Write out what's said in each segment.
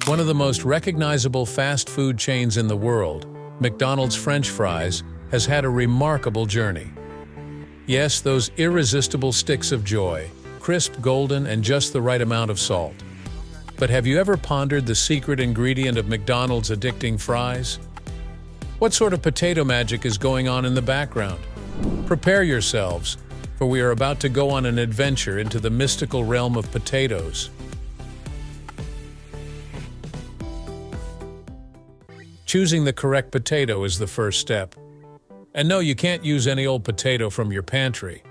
One of the most recognizable fast food chains in the world, McDonald's French fries, has had a remarkable journey. Yes, those irresistible sticks of joy, crisp, golden, and just the right amount of salt. But have you ever pondered the secret ingredient of McDonald's addicting fries? What sort of potato magic is going on in the background? Prepare yourselves, for we are about to go on an adventure into the mystical realm of potatoes. Choosing the correct potato is the first step. And no, you can't use any old potato from your pantry.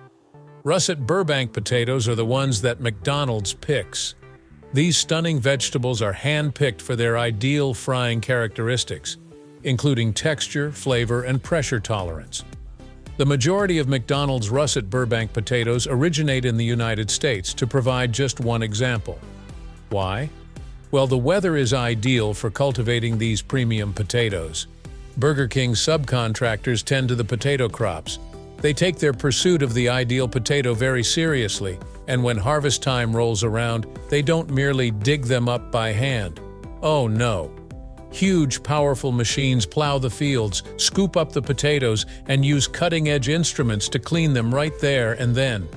Russet Burbank potatoes are the ones that McDonald's picks. These stunning vegetables are hand-picked for their ideal frying characteristics, including texture, flavor, and pressure tolerance. The majority of McDonald's Russet Burbank potatoes originate in the United States, to provide just one example. Why? Well, the weather is ideal for cultivating these premium potatoes. Burger King subcontractors tend to the potato crops. They take their pursuit of the ideal potato very seriously, and when harvest time rolls around, they don't merely dig them up by hand. Oh no! Huge, powerful machines plow the fields, scoop up the potatoes, and use cutting-edge instruments to clean them right there and then.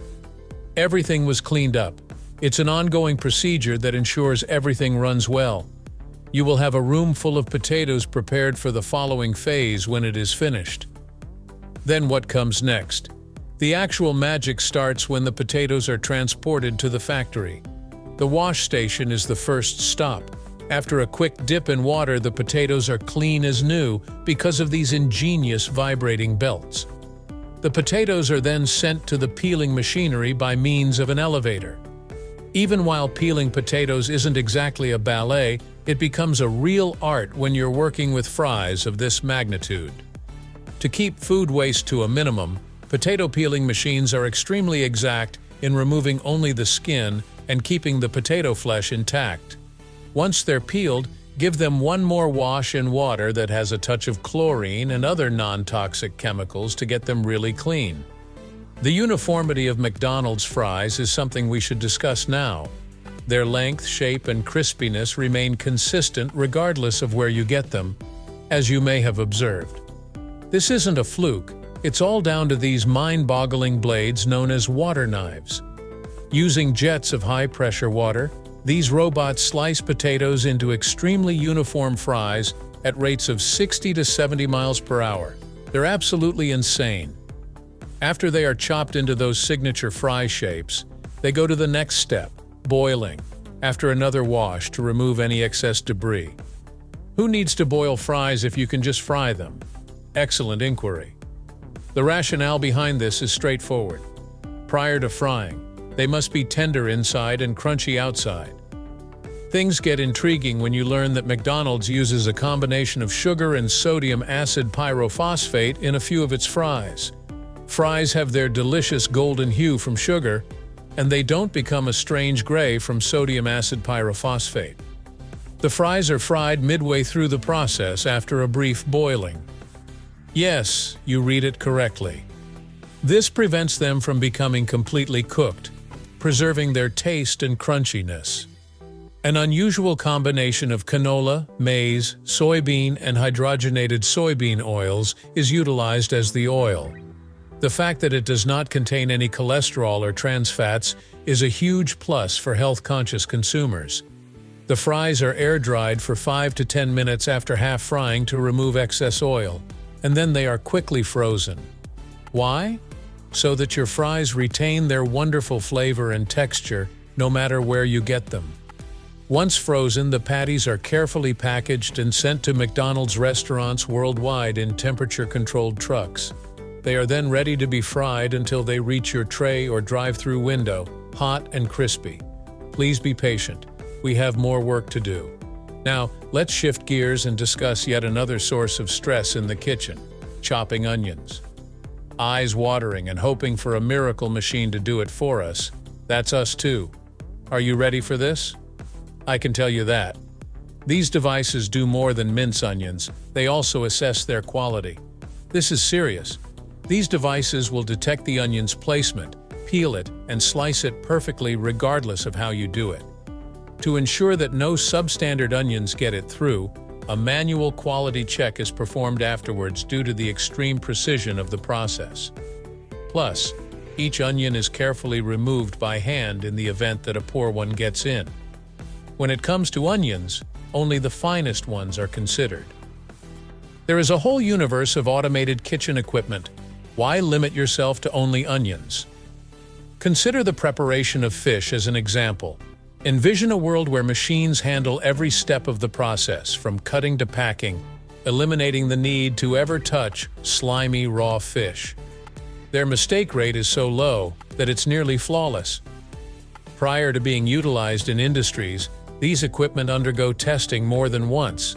Everything was cleaned up. It's an ongoing procedure that ensures everything runs well. You will have a room full of potatoes prepared for the following phase when it is finished. Then what comes next? The actual magic starts when the potatoes are transported to the factory. The wash station is the first stop. After a quick dip in water, the potatoes are clean as new because of these ingenious vibrating belts. The potatoes are then sent to the peeling machinery by means of an elevator. Even while peeling potatoes isn't exactly a ballet, it becomes a real art when you're working with fries of this magnitude. To keep food waste to a minimum, potato peeling machines are extremely exact in removing only the skin and keeping the potato flesh intact. Once they're peeled, give them one more wash in water that has a touch of chlorine and other non-toxic chemicals to get them really clean. The uniformity of McDonald's fries is something we should discuss now. Their length, shape, and crispiness remain consistent regardless of where you get them, as you may have observed. This isn't a fluke. It's all down to these mind-boggling blades known as water knives. Using jets of high-pressure water, these robots slice potatoes into extremely uniform fries at rates of 60 to 70 miles per hour. They're absolutely insane. After they are chopped into those signature fry shapes, they go to the next step, boiling, after another wash to remove any excess debris. Who needs to boil fries if you can just fry them? Excellent inquiry. The rationale behind this is straightforward. Prior to frying, they must be tender inside and crunchy outside. Things get intriguing when you learn that McDonald's uses a combination of sugar and sodium acid pyrophosphate in a few of its fries. Fries have their delicious golden hue from sugar, and they don't become a strange gray from sodium acid pyrophosphate. The fries are fried midway through the process after a brief boiling. Yes, you read it correctly. This prevents them from becoming completely cooked, preserving their taste and crunchiness. An unusual combination of canola, maize, soybean, and hydrogenated soybean oils is utilized as the oil. The fact that it does not contain any cholesterol or trans fats is a huge plus for health-conscious consumers. The fries are air-dried for 5 to 10 minutes after half frying to remove excess oil, and then they are quickly frozen. Why? So that your fries retain their wonderful flavor and texture no matter where you get them. Once frozen, the patties are carefully packaged and sent to McDonald's restaurants worldwide in temperature-controlled trucks. They are then ready to be fried until they reach your tray or drive-through window, hot and crispy. Please be patient. We have more work to do. Now, let's shift gears and discuss yet another source of stress in the kitchen: chopping onions. Eyes watering and hoping for a miracle machine to do it for us. That's us too. Are you ready for this? I can tell you that. These devices do more than mince onions. They also assess their quality. This is serious. These devices will detect the onion's placement, peel it, and slice it perfectly regardless of how you do it. To ensure that no substandard onions get it through, a manual quality check is performed afterwards due to the extreme precision of the process. Plus, each onion is carefully removed by hand in the event that a poor one gets in. When it comes to onions, only the finest ones are considered. There is a whole universe of automated kitchen equipment. Why limit yourself to only onions? Consider the preparation of fish as an example. Envision a world where machines handle every step of the process, from cutting to packing, eliminating the need to ever touch slimy raw fish. Their mistake rate is so low that it's nearly flawless. Prior to being utilized in industries, these equipment undergo testing more than once.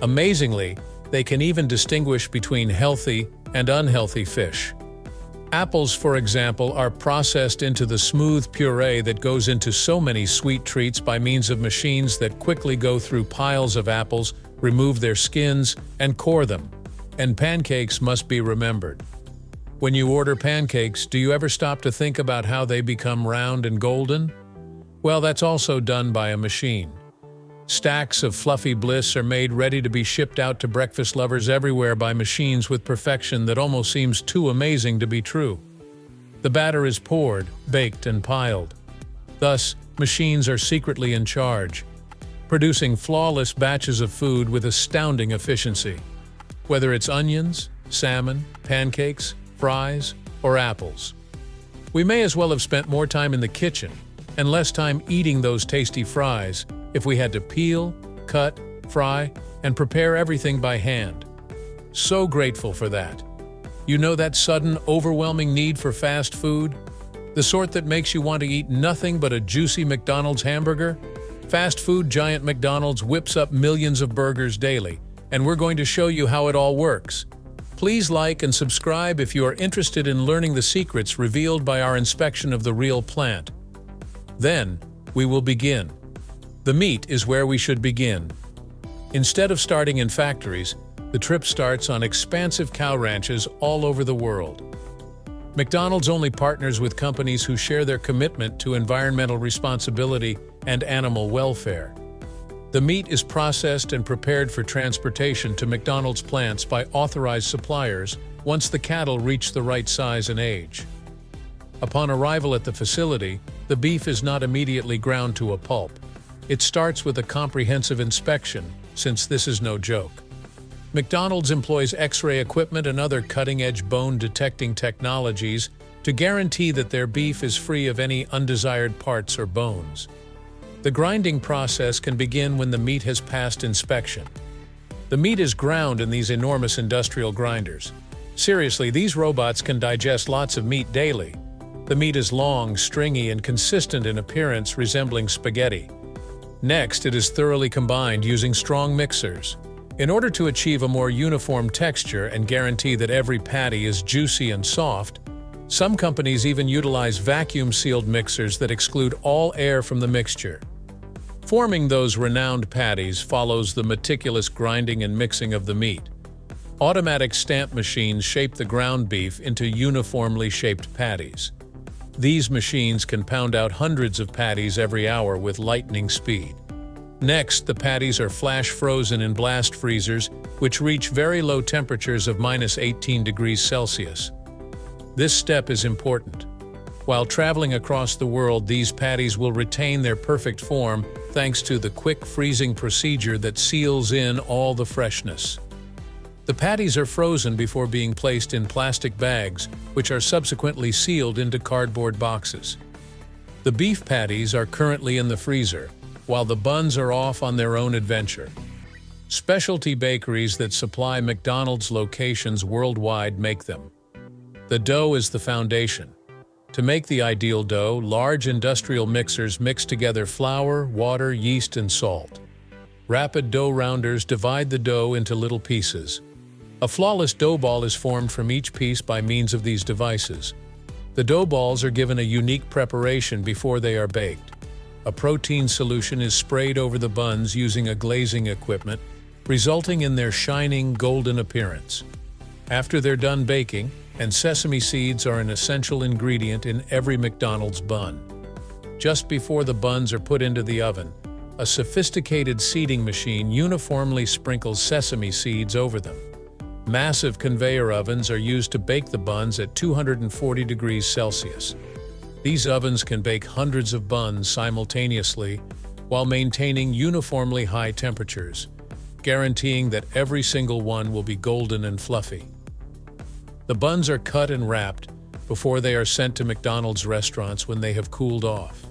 Amazingly, they can even distinguish between healthy and unhealthy fish. Apples, for example, are processed into the smooth puree that goes into so many sweet treats by means of machines that quickly go through piles of apples, remove their skins, and core them. And pancakes must be remembered. When you order pancakes, do you ever stop to think about how they become round and golden? Well, that's also done by a machine. Stacks of fluffy bliss are made ready to be shipped out to breakfast lovers everywhere by machines with perfection that almost seems too amazing to be true. The batter is poured, baked, and piled. Thus, machines are secretly in charge, producing flawless batches of food with astounding efficiency. Whether it's onions, salmon, pancakes, fries, or apples. We may as well have spent more time in the kitchen and less time eating those tasty fries if we had to peel, cut, fry, and prepare everything by hand. So grateful for that. You know that sudden, overwhelming need for fast food? The sort that makes you want to eat nothing but a juicy McDonald's hamburger? Fast food giant McDonald's whips up millions of burgers daily, and we're going to show you how it all works. Please like and subscribe if you are interested in learning the secrets revealed by our inspection of the real plant. Then, we will begin. The meat is where we should begin. Instead of starting in factories, the trip starts on expansive cow ranches all over the world. McDonald's only partners with companies who share their commitment to environmental responsibility and animal welfare. The meat is processed and prepared for transportation to McDonald's plants by authorized suppliers once the cattle reach the right size and age. Upon arrival at the facility, the beef is not immediately ground to a pulp. It starts with a comprehensive inspection, since this is no joke. McDonald's employs X-ray equipment and other cutting-edge bone-detecting technologies to guarantee that their beef is free of any undesired parts or bones. The grinding process can begin when the meat has passed inspection. The meat is ground in these enormous industrial grinders. Seriously, these robots can digest lots of meat daily. The meat is long, stringy, and consistent in appearance, resembling spaghetti. Next, it is thoroughly combined using strong mixers. In order to achieve a more uniform texture and guarantee that every patty is juicy and soft, some companies even utilize vacuum-sealed mixers that exclude all air from the mixture. Forming those renowned patties follows the meticulous grinding and mixing of the meat. Automatic stamp machines shape the ground beef into uniformly shaped patties. These machines can pound out hundreds of patties every hour with lightning speed. Next, the patties are flash frozen in blast freezers, which reach very low temperatures of -18 degrees Celsius. This step is important. While traveling across the world, these patties will retain their perfect form thanks to the quick freezing procedure that seals in all the freshness. The patties are frozen before being placed in plastic bags, which are subsequently sealed into cardboard boxes. The beef patties are currently in the freezer, while the buns are off on their own adventure. Specialty bakeries that supply McDonald's locations worldwide make them. The dough is the foundation. To make the ideal dough, large industrial mixers mix together flour, water, yeast, and salt. Rapid dough rounders divide the dough into little pieces. A flawless dough ball is formed from each piece by means of these devices. The dough balls are given a unique preparation before they are baked. A protein solution is sprayed over the buns using a glazing equipment, resulting in their shining, golden appearance. After they're done baking, and sesame seeds are an essential ingredient in every McDonald's bun. Just before the buns are put into the oven, a sophisticated seeding machine uniformly sprinkles sesame seeds over them. Massive conveyor ovens are used to bake the buns at 240 degrees Celsius. These ovens can bake hundreds of buns simultaneously while maintaining uniformly high temperatures, guaranteeing that every single one will be golden and fluffy. The buns are cut and wrapped before they are sent to McDonald's restaurants when they have cooled off.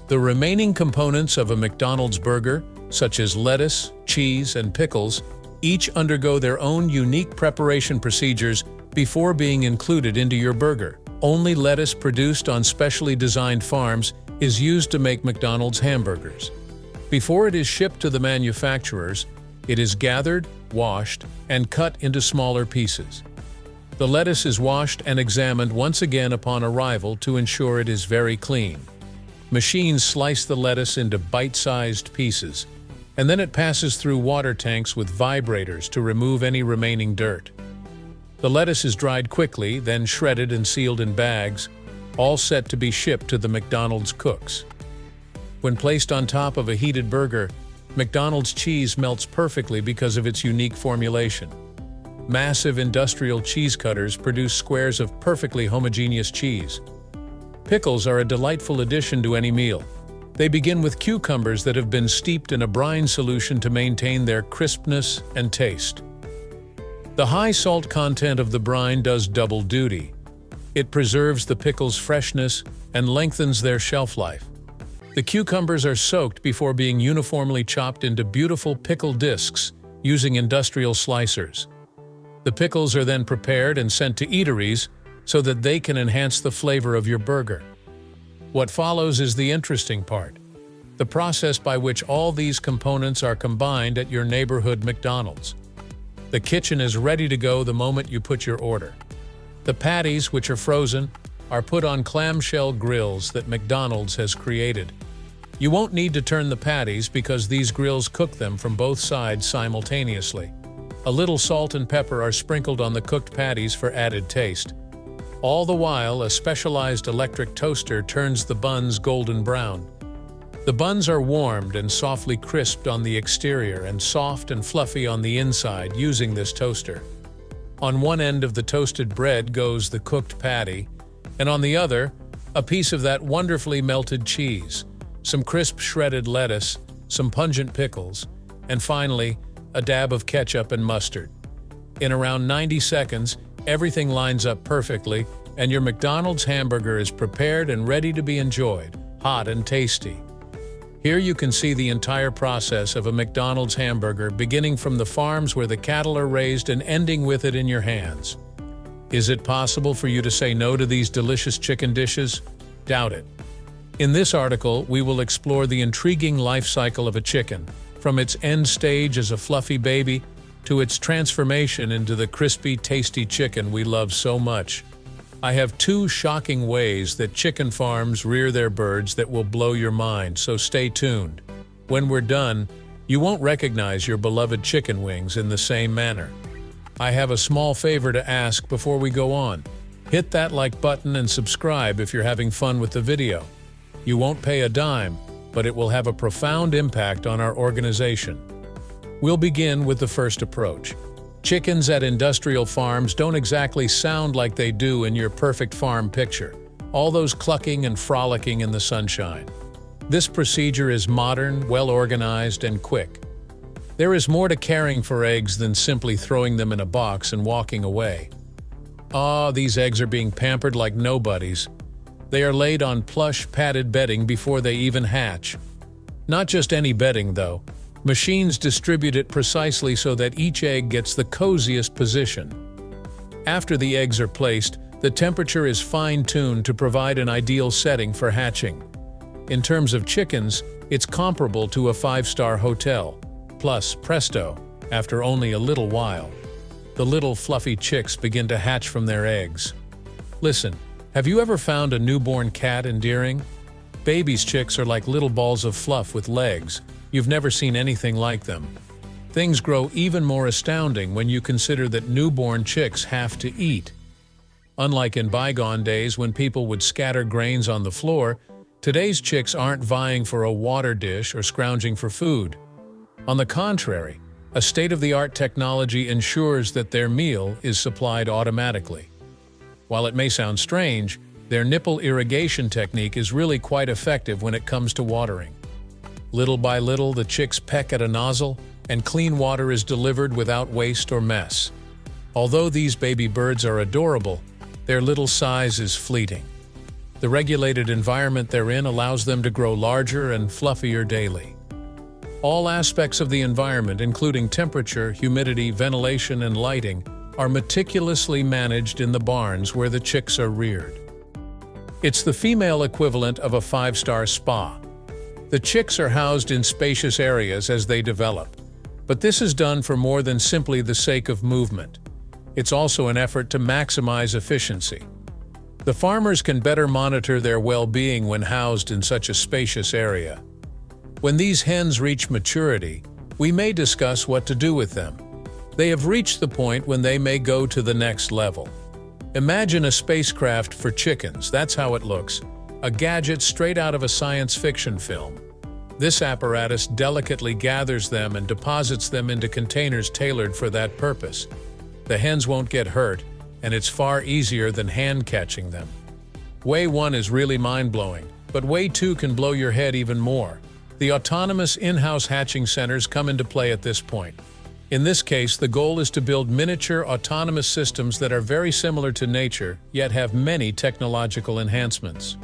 The remaining components of a McDonald's burger, such as lettuce, cheese, and pickles, each undergo their own unique preparation procedures before being included into your burger. Only lettuce produced on specially designed farms is used to make McDonald's hamburgers. Before it is shipped to the manufacturers, it is gathered, washed, and cut into smaller pieces. The lettuce is washed and examined once again upon arrival to ensure it is very clean. Machines slice the lettuce into bite-sized pieces, and then it passes through water tanks with vibrators to remove any remaining dirt. The lettuce is dried quickly, then shredded and sealed in bags, all set to be shipped to the McDonald's cooks. When placed on top of a heated burger, McDonald's cheese melts perfectly because of its unique formulation. Massive industrial cheese cutters produce squares of perfectly homogeneous cheese. Pickles are a delightful addition to any meal. They begin with cucumbers that have been steeped in a brine solution to maintain their crispness and taste. The high salt content of the brine does double duty. It preserves the pickles' freshness and lengthens their shelf life. The cucumbers are soaked before being uniformly chopped into beautiful pickle discs using industrial slicers. The pickles are then prepared and sent to eateries so that they can enhance the flavor of your burger. What follows is the interesting part: the process by which all these components are combined at your neighborhood McDonald's. The kitchen is ready to go the moment you put your order. The patties, which are frozen, are put on clamshell grills that McDonald's has created. You won't need to turn the patties because these grills cook them from both sides simultaneously. A little salt and pepper are sprinkled on the cooked patties for added taste. All the while, a specialized electric toaster turns the buns golden brown. The buns are warmed and softly crisped on the exterior and soft and fluffy on the inside using this toaster. On one end of the toasted bread goes the cooked patty, and on the other, a piece of that wonderfully melted cheese, some crisp shredded lettuce, some pungent pickles, and finally, a dab of ketchup and mustard. In around 90 seconds, everything lines up perfectly, and your McDonald's hamburger is prepared and ready to be enjoyed, hot and tasty. Here you can see the entire process of a McDonald's hamburger, beginning from the farms where the cattle are raised and ending with it in your hands. Is it possible for you to say no to these delicious chicken dishes? Doubt it. In this article, we will explore the intriguing life cycle of a chicken, from its end stage as a fluffy baby to its transformation into the crispy, tasty chicken we love so much. I have 2 shocking ways that chicken farms rear their birds that will blow your mind, so stay tuned. When we're done, you won't recognize your beloved chicken wings in the same manner. I have a small favor to ask before we go on. Hit that like button and subscribe if you're having fun with the video. You won't pay a dime, but it will have a profound impact on our organization. We'll begin with the first approach. Chickens at industrial farms don't exactly sound like they do in your perfect farm picture, all those clucking and frolicking in the sunshine. This procedure is modern, well-organized, and quick. There is more to caring for eggs than simply throwing them in a box and walking away. These eggs are being pampered like nobodies. They are laid on plush, padded bedding before they even hatch. Not just any bedding, though. Machines distribute it precisely so that each egg gets the coziest position. After the eggs are placed, the temperature is fine-tuned to provide an ideal setting for hatching. In terms of chickens, it's comparable to a 5-star hotel. Plus, presto, after only a little while, the little fluffy chicks begin to hatch from their eggs. Listen, have you ever found a newborn cat endearing? Baby's chicks are like little balls of fluff with legs. You've never seen anything like them. Things grow even more astounding when you consider that newborn chicks have to eat. Unlike in bygone days when people would scatter grains on the floor, today's chicks aren't vying for a water dish or scrounging for food. On the contrary, a state-of-the-art technology ensures that their meal is supplied automatically. While it may sound strange, their nipple irrigation technique is really quite effective when it comes to watering. Little by little, the chicks peck at a nozzle, and clean water is delivered without waste or mess. Although these baby birds are adorable, their little size is fleeting. The regulated environment they're in allows them to grow larger and fluffier daily. All aspects of the environment, including temperature, humidity, ventilation, and lighting, are meticulously managed in the barns where the chicks are reared. It's the female equivalent of a five-star spa. The chicks are housed in spacious areas as they develop, but this is done for more than simply the sake of movement. It's also an effort to maximize efficiency. The farmers can better monitor their well-being when housed in such a spacious area. When these hens reach maturity, we may discuss what to do with them. They have reached the point when they may go to the next level. Imagine a spacecraft for chickens. That's how it looks. A gadget straight out of a science fiction film. This apparatus delicately gathers them and deposits them into containers tailored for that purpose. The hens won't get hurt, and it's far easier than hand catching them. Way 1 is really mind-blowing, but Way 2 can blow your head even more. The autonomous in-house hatching centers come into play at this point. In this case, the goal is to build miniature autonomous systems that are very similar to nature, yet have many technological enhancements.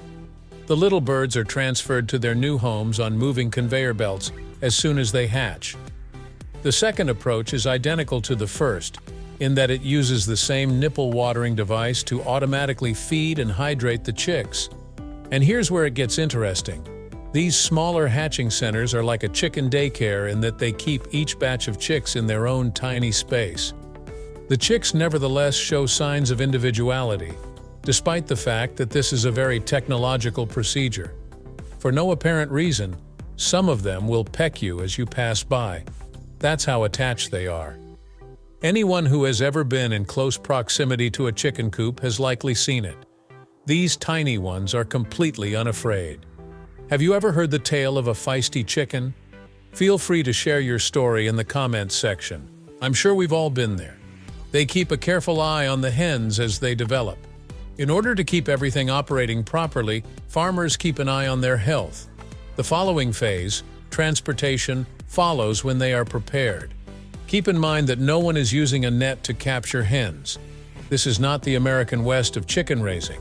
The little birds are transferred to their new homes on moving conveyor belts as soon as they hatch. The second approach is identical to the first, in that it uses the same nipple watering device to automatically feed and hydrate the chicks. And here's where it gets interesting. These smaller hatching centers are like a chicken daycare in that they keep each batch of chicks in their own tiny space. The chicks nevertheless show signs of individuality, despite the fact that this is a very technological procedure. For no apparent reason, some of them will peck you as you pass by. That's how attached they are. Anyone who has ever been in close proximity to a chicken coop has likely seen it. These tiny ones are completely unafraid. Have you ever heard the tale of a feisty chicken? Feel free to share your story in the comments section. I'm sure we've all been there. They keep a careful eye on the hens as they develop. In order to keep everything operating properly, farmers keep an eye on their health. The following phase, transportation, follows when they are prepared. Keep in mind that no one is using a net to capture hens. This is not the American West of chicken raising.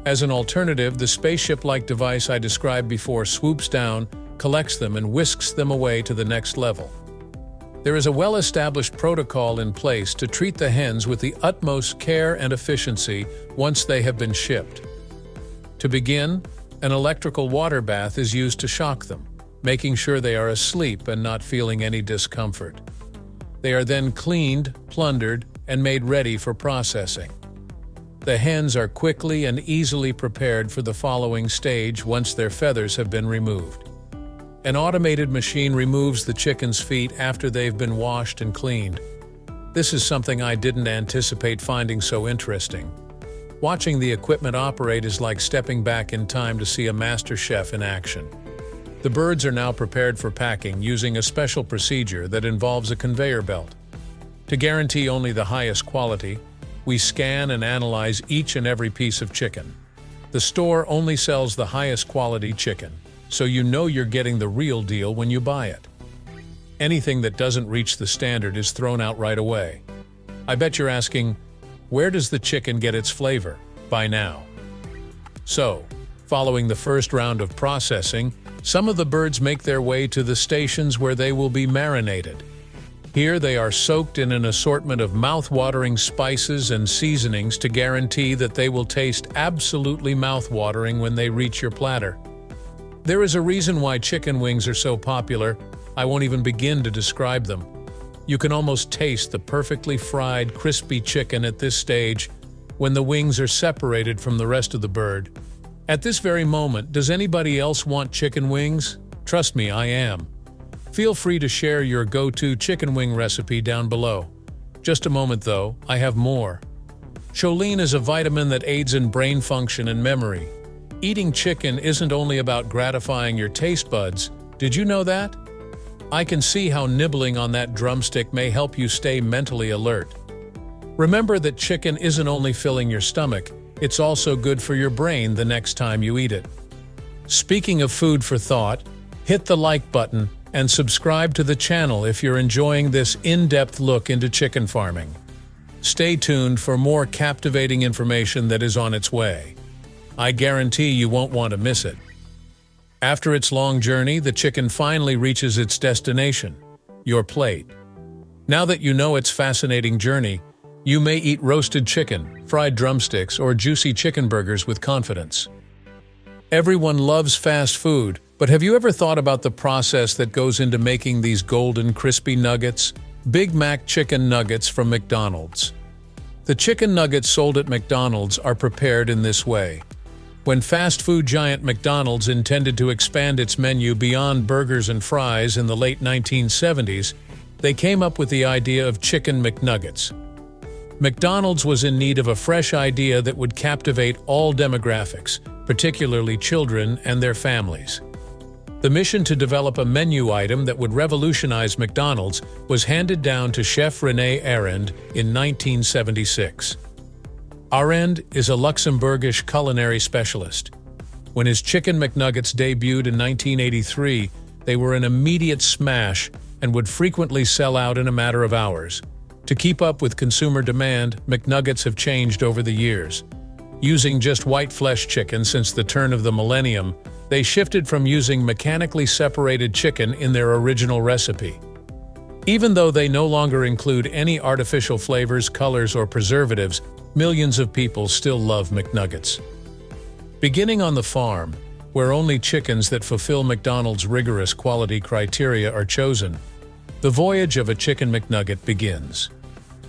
As an alternative, the spaceship-like device I described before swoops down, collects them, and whisks them away to the next level. There is a well-established protocol in place to treat the hens with the utmost care and efficiency once they have been shipped. To begin, an electrical water bath is used to shock them, making sure they are asleep and not feeling any discomfort. They are then cleaned, plundered, and made ready for processing. The hens are quickly and easily prepared for the following stage once their feathers have been removed. An automated machine removes the chicken's feet after they've been washed and cleaned. This is something I didn't anticipate finding so interesting. Watching the equipment operate is like stepping back in time to see a master chef in action. The birds are now prepared for packing using a special procedure that involves a conveyor belt. To guarantee only the highest quality, we scan and analyze each and every piece of chicken. The store only sells the highest quality chicken, so you know you're getting the real deal when you buy it. Anything that doesn't reach the standard is thrown out right away. I bet you're asking, where does the chicken get its flavor by now? So, following the first round of processing, some of the birds make their way to the stations where they will be marinated. Here they are soaked in an assortment of mouth-watering spices and seasonings to guarantee that they will taste absolutely mouth-watering when they reach your platter. There is a reason why chicken wings are so popular. I won't even begin to describe them. You can almost taste the perfectly fried, crispy chicken at this stage when the wings are separated from the rest of the bird. At this very moment, does anybody else want chicken wings? Trust me, I am. Feel free to share your go-to chicken wing recipe down below. Just a moment though, I have more. Choline is a vitamin that aids in brain function and memory. Eating chicken isn't only about gratifying your taste buds. Did you know that? I can see how nibbling on that drumstick may help you stay mentally alert. Remember that chicken isn't only filling your stomach, it's also good for your brain the next time you eat it. Speaking of food for thought, hit the like button and subscribe to the channel if you're enjoying this in-depth look into chicken farming. Stay tuned for more captivating information that is on its way. I guarantee you won't want to miss it. After its long journey, the chicken finally reaches its destination, your plate. Now that you know its fascinating journey, you may eat roasted chicken, fried drumsticks, or juicy chicken burgers with confidence. Everyone loves fast food, but have you ever thought about the process that goes into making these golden, crispy nuggets? Big Mac chicken nuggets from McDonald's. The chicken nuggets sold at McDonald's are prepared in this way. When fast food giant McDonald's intended to expand its menu beyond burgers and fries in the late 1970s, they came up with the idea of Chicken McNuggets. McDonald's was in need of a fresh idea that would captivate all demographics, particularly children and their families. The mission to develop a menu item that would revolutionize McDonald's was handed down to Chef René Arend in 1976. Arend is a Luxembourgish culinary specialist. When his Chicken McNuggets debuted in 1983, they were an immediate smash and would frequently sell out in a matter of hours. To keep up with consumer demand, McNuggets have changed over the years. Using just white flesh chicken since the turn of the millennium, they shifted from using mechanically separated chicken in their original recipe. Even though they no longer include any artificial flavors, colors, or preservatives, millions of people still love McNuggets. Beginning on the farm, where only chickens that fulfill McDonald's rigorous quality criteria are chosen, the voyage of a Chicken McNugget begins.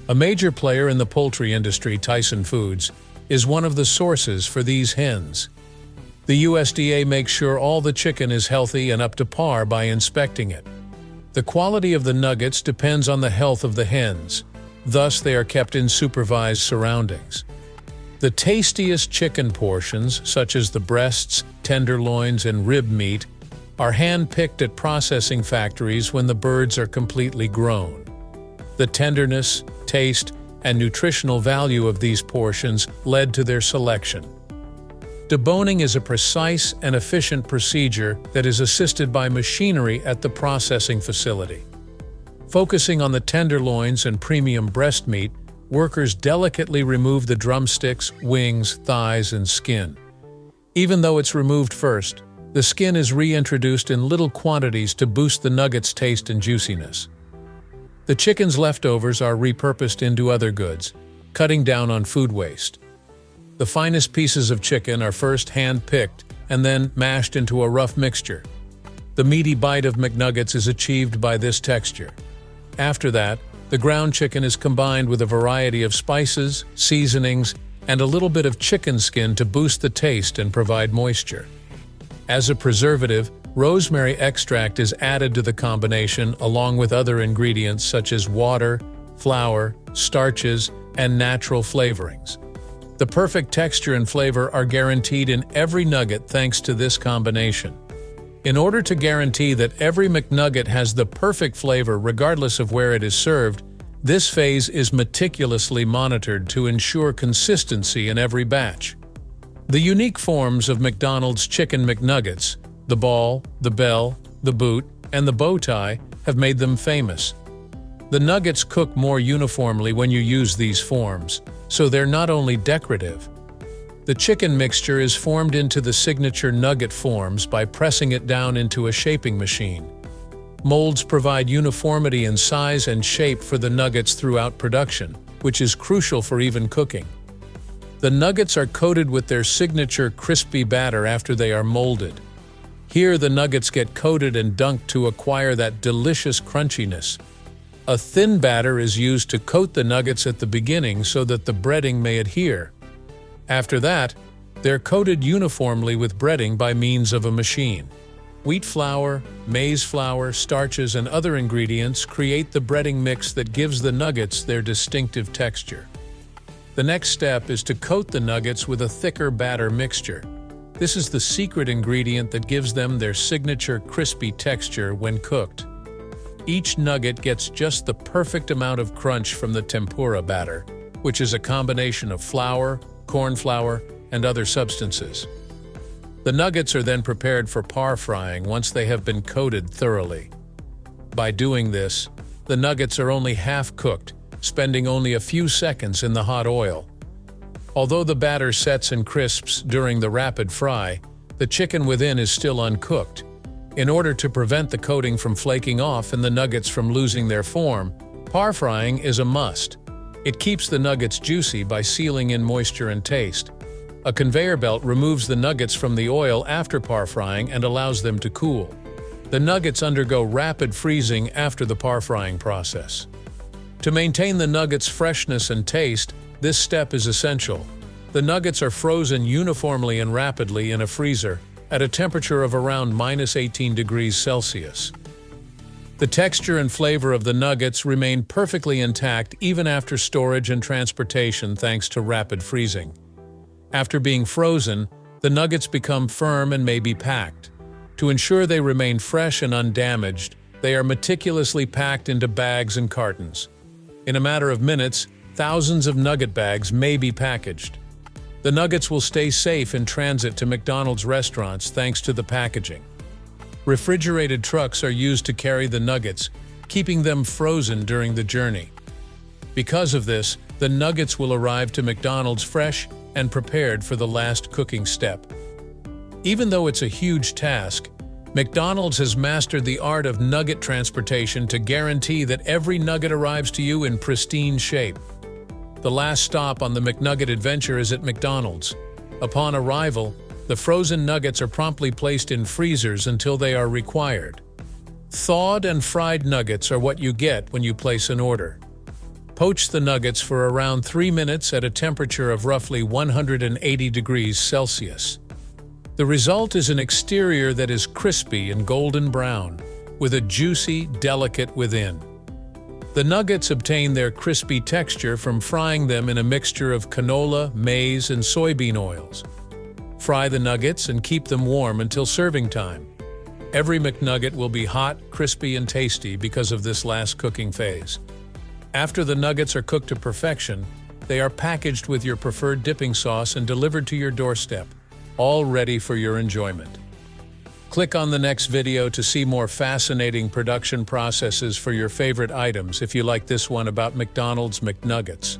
A major player in the poultry industry, Tyson Foods, is one of the sources for these hens. The USDA makes sure all the chicken is healthy and up to par by inspecting it. The quality of the nuggets depends on the health of the hens, thus they are kept in supervised surroundings. The tastiest chicken portions, such as the breasts, tenderloins, and rib meat, are hand-picked at processing factories when the birds are completely grown. The tenderness, taste, and nutritional value of these portions led to their selection. Deboning is a precise and efficient procedure that is assisted by machinery at the processing facility. Focusing on the tenderloins and premium breast meat, workers delicately remove the drumsticks, wings, thighs, and skin. Even though it's removed first, the skin is reintroduced in little quantities to boost the nugget's taste and juiciness. The chicken's leftovers are repurposed into other goods, cutting down on food waste. The finest pieces of chicken are first hand-picked and then mashed into a rough mixture. The meaty bite of McNuggets is achieved by this texture. After that, the ground chicken is combined with a variety of spices, seasonings, and a little bit of chicken skin to boost the taste and provide moisture. As a preservative, rosemary extract is added to the combination along with other ingredients such as water, flour, starches, and natural flavorings. The perfect texture and flavor are guaranteed in every nugget thanks to this combination. In order to guarantee that every McNugget has the perfect flavor regardless of where it is served, this phase is meticulously monitored to ensure consistency in every batch. The unique forms of McDonald's Chicken McNuggets, the ball, the bell, the boot, and the bow tie, have made them famous. The nuggets cook more uniformly when you use these forms, so they're not only decorative. The chicken mixture is formed into the signature nugget forms by pressing it down into a shaping machine. Molds provide uniformity in size and shape for the nuggets throughout production, which is crucial for even cooking. The nuggets are coated with their signature crispy batter after they are molded. Here the nuggets get coated and dunked to acquire that delicious crunchiness. A thin batter is used to coat the nuggets at the beginning so that the breading may adhere. After that, they're coated uniformly with breading by means of a machine. Wheat flour, maize flour, starches, and other ingredients create the breading mix that gives the nuggets their distinctive texture. The next step is to coat the nuggets with a thicker batter mixture. This is the secret ingredient that gives them their signature crispy texture when cooked. Each nugget gets just the perfect amount of crunch from the tempura batter, which is a combination of flour, corn flour, and other substances. The nuggets are then prepared for par frying once they have been coated thoroughly. By doing this, the nuggets are only half cooked, spending only a few seconds in the hot oil. Although the batter sets and crisps during the rapid fry, the chicken within is still uncooked. In order to prevent the coating from flaking off and the nuggets from losing their form, par frying is a must. It keeps the nuggets juicy by sealing in moisture and taste. A conveyor belt removes the nuggets from the oil after par frying and allows them to cool. The nuggets undergo rapid freezing after the par frying process. To maintain the nuggets' freshness and taste, this step is essential. The nuggets are frozen uniformly and rapidly in a freezer at a temperature of around -18 degrees Celsius. The texture and flavor of the nuggets remain perfectly intact even after storage and transportation thanks to rapid freezing. After being frozen, the nuggets become firm and may be packed. To ensure they remain fresh and undamaged, they are meticulously packed into bags and cartons. In a matter of minutes, thousands of nugget bags may be packaged. The nuggets will stay safe in transit to McDonald's restaurants thanks to the packaging. Refrigerated trucks are used to carry the nuggets, keeping them frozen during the journey. Because of this, the nuggets will arrive to McDonald's fresh and prepared for the last cooking step. Even though it's a huge task, McDonald's has mastered the art of nugget transportation to guarantee that every nugget arrives to you in pristine shape. The last stop on the McNugget adventure is at McDonald's. Upon arrival, the frozen nuggets are promptly placed in freezers until they are required. Thawed and fried nuggets are what you get when you place an order. Poach the nuggets for around 3 minutes at a temperature of roughly 180 degrees Celsius. The result is an exterior that is crispy and golden brown, with a juicy, delicate within. The nuggets obtain their crispy texture from frying them in a mixture of canola, maize, and soybean oils. Fry the nuggets and keep them warm until serving time. Every McNugget will be hot, crispy, and tasty because of this last cooking phase. After the nuggets are cooked to perfection, they are packaged with your preferred dipping sauce and delivered to your doorstep, all ready for your enjoyment. Click on the next video to see more fascinating production processes for your favorite items if you like this one about McDonald's McNuggets.